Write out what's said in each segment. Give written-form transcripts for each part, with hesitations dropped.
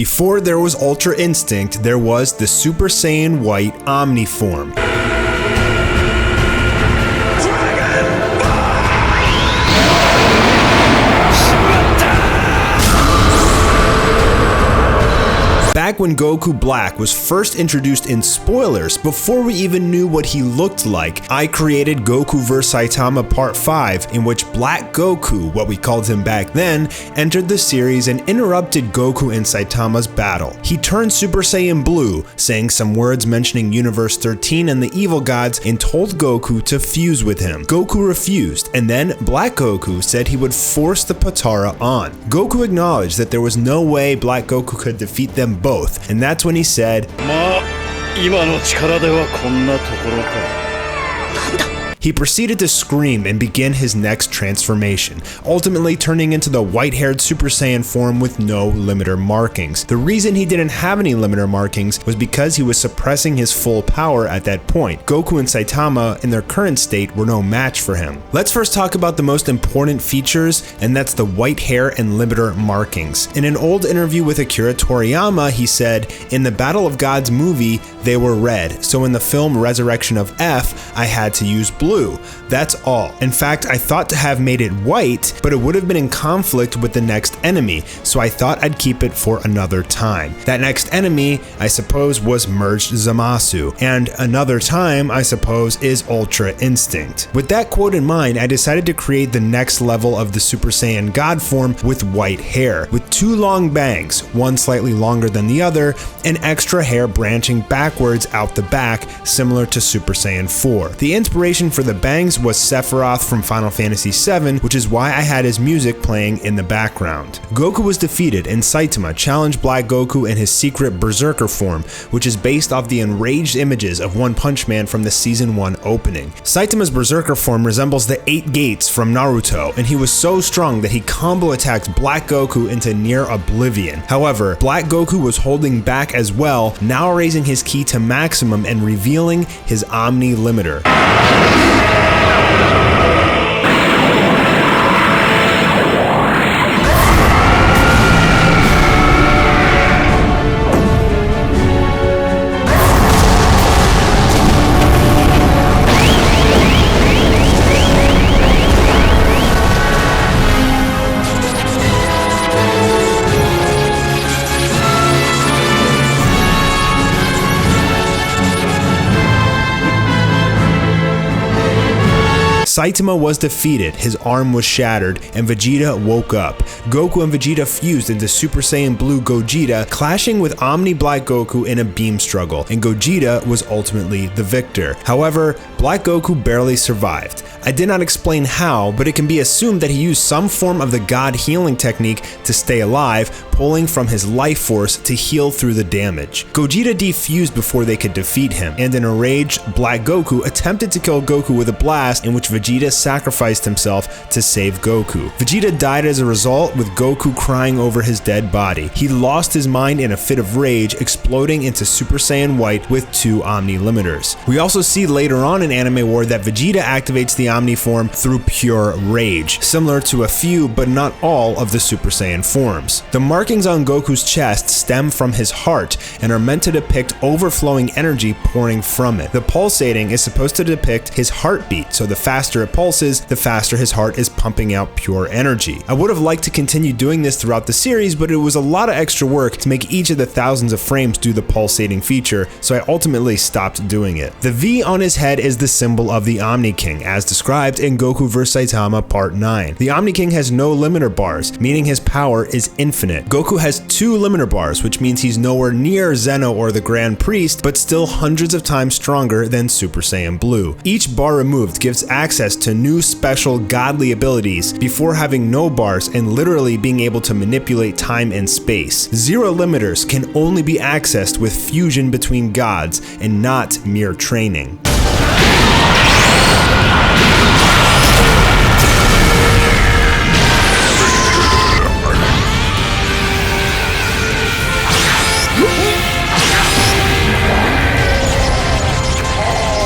Before there was Ultra Instinct, there was the Super Saiyan White Omni form. Back when Goku Black was first introduced in spoilers, before we even knew what he looked like, I created Goku vs Saitama Part 5, in which Black Goku, what we called him back then, entered the series and interrupted Goku and Saitama's battle. He turned Super Saiyan Blue, saying some words mentioning Universe 13 and the evil gods, and told Goku to fuse with him. Goku refused, and then Black Goku said he would force the Potara on. Goku acknowledged that there was no way Black Goku could defeat them both, and that's when he said, He proceeded to scream and begin his next transformation, ultimately turning into the white-haired Super Saiyan form with no limiter markings. The reason he didn't have any limiter markings was because he was suppressing his full power at that point. Goku and Saitama, in their current state, were no match for him. Let's first talk about the most important features, and that's the white hair and limiter markings. In an old interview with Akira Toriyama, he said, "In the Battle of Gods movie, they were red, so in the film Resurrection of F, I had to use blue. That's all. In fact, I thought to have made it white, but it would have been in conflict with the next enemy, so I thought I'd keep it for another time. That next enemy, I suppose, was Merged Zamasu, and another time, I suppose, is Ultra Instinct." With that quote in mind, I decided to create the next level of the Super Saiyan God form with white hair, with two long bangs, one slightly longer than the other, and extra hair branching backwards out the back, similar to Super Saiyan 4. The inspiration for the bangs was Sephiroth from Final Fantasy VII, which is why I had his music playing in the background. Goku was defeated, and Saitama challenged Black Goku in his secret Berserker form, which is based off the enraged images of One Punch Man from the Season 1 opening. Saitama's Berserker form resembles the 8 Gates from Naruto, and he was so strong that he combo attacked Black Goku into near oblivion. However, Black Goku was holding back as well, now raising his ki to maximum and revealing his Omni limiter. Saitama was defeated, his arm was shattered, and Vegeta woke up. Goku and Vegeta fused into Super Saiyan Blue Gogeta, clashing with Omni Black Goku in a beam struggle, and Gogeta was ultimately the victor. However, Black Goku barely survived. I did not explain how, but it can be assumed that he used some form of the God healing technique to stay alive, pulling from his life force to heal through the damage. Gogeta defused before they could defeat him, and in a rage, Black Goku attempted to kill Goku with a blast in which Vegeta sacrificed himself to save Goku. Vegeta died as a result, with Goku crying over his dead body. He lost his mind in a fit of rage, exploding into Super Saiyan White with 2 Omni limiters. We also see later on in Anime War that Vegeta activates the Omni form through pure rage, similar to a few but not all of the Super Saiyan forms. The markings on Goku's chest stem from his heart and are meant to depict overflowing energy pouring from it. The pulsating is supposed to depict his heartbeat, so the faster it pulses, the faster his heart is pumping out pure energy. I would have liked to continue doing this throughout the series, but it was a lot of extra work to make each of the thousands of frames do the pulsating feature, so I ultimately stopped doing it. The V on his head is the symbol of the Omni King, as described in Goku vs Saitama Part 9. The Omni King has no limiter bars, meaning his power is infinite. Goku has 2 limiter bars, which means he's nowhere near Zeno or the Grand Priest, but still hundreds of times stronger than Super Saiyan Blue. Each bar removed gives access to new special godly abilities before having no bars and literally being able to manipulate time and space. 0 limiters can only be accessed with fusion between gods and not mere training.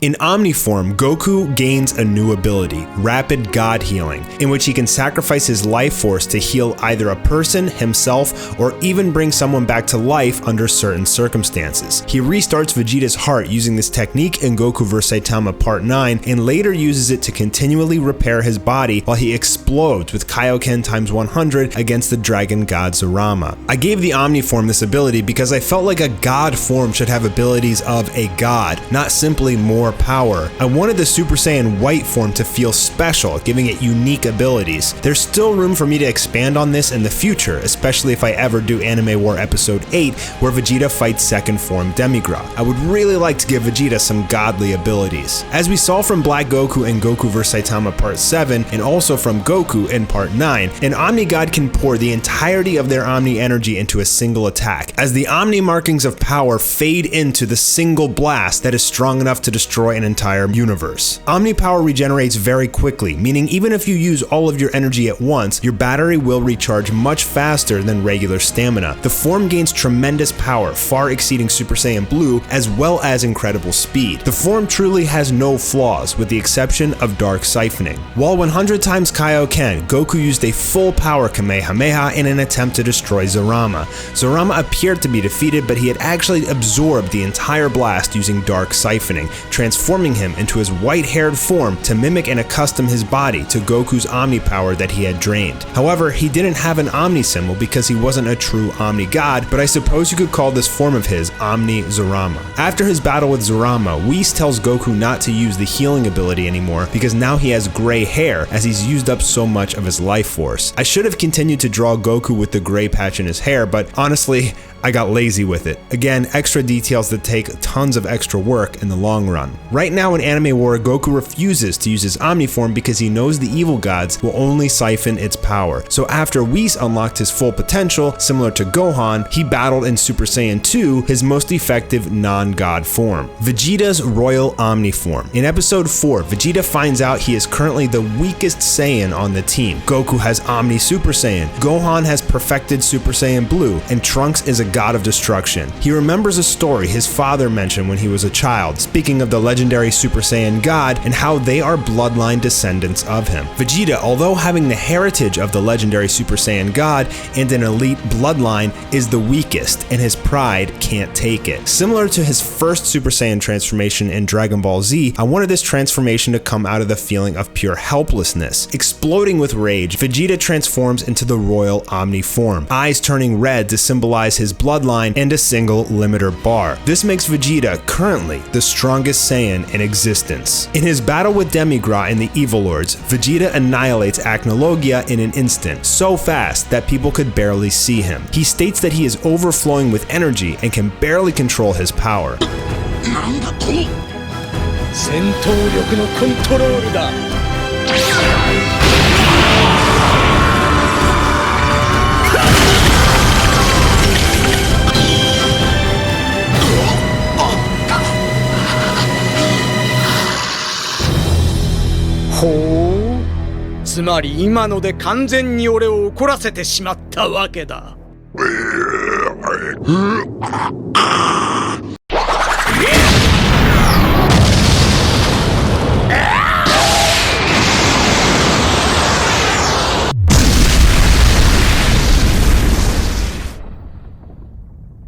In Omni form, Goku gains a new ability, Rapid God Healing, in which he can sacrifice his life force to heal either a person, himself, or even bring someone back to life under certain circumstances. He restarts Vegeta's heart using this technique in Goku vs Saitama Part 9 and later uses it to continually repair his body while he explodes with Kaioken times 100 against the dragon god Zurama. I gave the Omni form this ability because I felt like a god form should have abilities of a god, not simply more power. I wanted the Super Saiyan White form to feel special, giving it unique abilities. There's still room for me to expand on this in the future, especially if I ever do Anime War Episode 8 where Vegeta fights second form Demigra. I would really like to give Vegeta some godly abilities. As we saw from Black Goku and Goku vs Saitama Part 7 and also from Goku in Part 9, an Omni God can pour the entirety of their Omni energy into a single attack, as the Omni markings of power fade into the single blast that is strong enough to destroy an entire universe. Omni power regenerates very quickly, meaning even if you use all of your energy at once, your battery will recharge much faster than regular stamina. The form gains tremendous power, far exceeding Super Saiyan Blue, as well as incredible speed. The form truly has no flaws, with the exception of Dark Siphoning. While 100 times Kaioken, Goku used a full power Kamehameha in an attempt to destroy Zurama. Zurama appeared to be defeated, but he had actually absorbed the entire blast using Dark Siphoning, transforming him into his white-haired form to mimic and accustom his body to Goku's Omni power that he had drained. However, he didn't have an Omni symbol because he wasn't a true Omni God, but I suppose you could call this form of his Omni Zurama. After his battle with Zurama, Whis tells Goku not to use the healing ability anymore because now he has gray hair as he's used up so much of his life force. I should have continued to draw Goku with the gray patch in his hair, but honestly, I got lazy with it. Again, extra details that take tons of extra work in the long run. Right now in Anime War, Goku refuses to use his Omni form because he knows the evil gods will only siphon its power. So after Whis unlocked his full potential, similar to Gohan, he battled in Super Saiyan 2, his most effective non-god form, Vegeta's Royal Omni form. In episode 4, Vegeta finds out he is currently the weakest Saiyan on the team. Goku has Omni Super Saiyan, Gohan has perfected Super Saiyan Blue, and Trunks is a god of destruction. He remembers a story his father mentioned when he was a child, speaking of the legendary Super Saiyan god and how they are bloodline descendants of him. Vegeta, although having the heritage of the legendary Super Saiyan god and an elite bloodline, is the weakest, and his pride can't take it. Similar to his first Super Saiyan transformation in Dragon Ball Z, I wanted this transformation to come out of the feeling of pure helplessness. Exploding with rage, Vegeta transforms into the Royal Omni form, eyes turning red to symbolize his bloodline and a single limiter bar. This makes Vegeta currently the strongest Saiyan in existence. In his battle with Demigra and the Evil Lords, Vegeta annihilates Acnologia in an instant, so fast that people could barely see him. He states that he is overflowing with energy and can barely control his power. 戦闘力のコントロールだ。ほう、つまり今ので完全に俺を怒らせてしまったわけだ。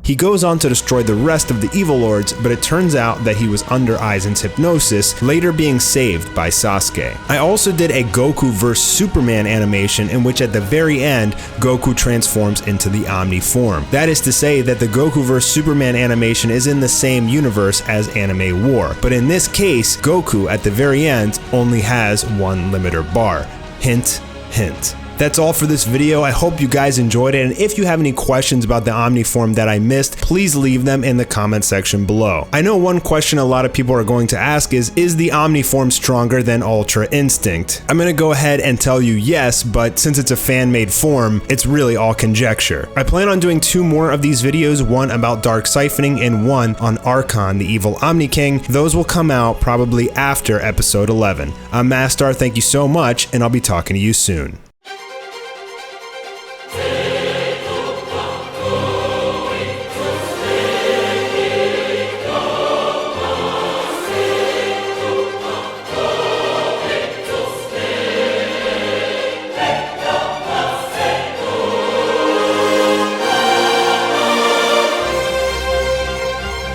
He goes on to destroy the rest of the Evil Lords, but it turns out that he was under Aizen's hypnosis, later being saved by Sasuke. I also did a Goku vs Superman animation in which at the very end, Goku transforms into the Omni form. That is to say that the Goku vs Superman animation is in the same universe as Anime War, but in this case, Goku at the very end only has one limiter bar. Hint, hint. That's all for this video. I hope you guys enjoyed it, and if you have any questions about the Omni form that I missed, please leave them in the comment section below. I know one question a lot of people are going to ask is the Omni form stronger than Ultra Instinct? I'm gonna go ahead and tell you yes, but since it's a fan-made form, it's really all conjecture. I plan on doing 2 more of these videos, one about Dark Siphoning and one on Archon, the evil Omni King. Those will come out probably after episode 11. I'm Mastar, thank you so much, and I'll be talking to you soon.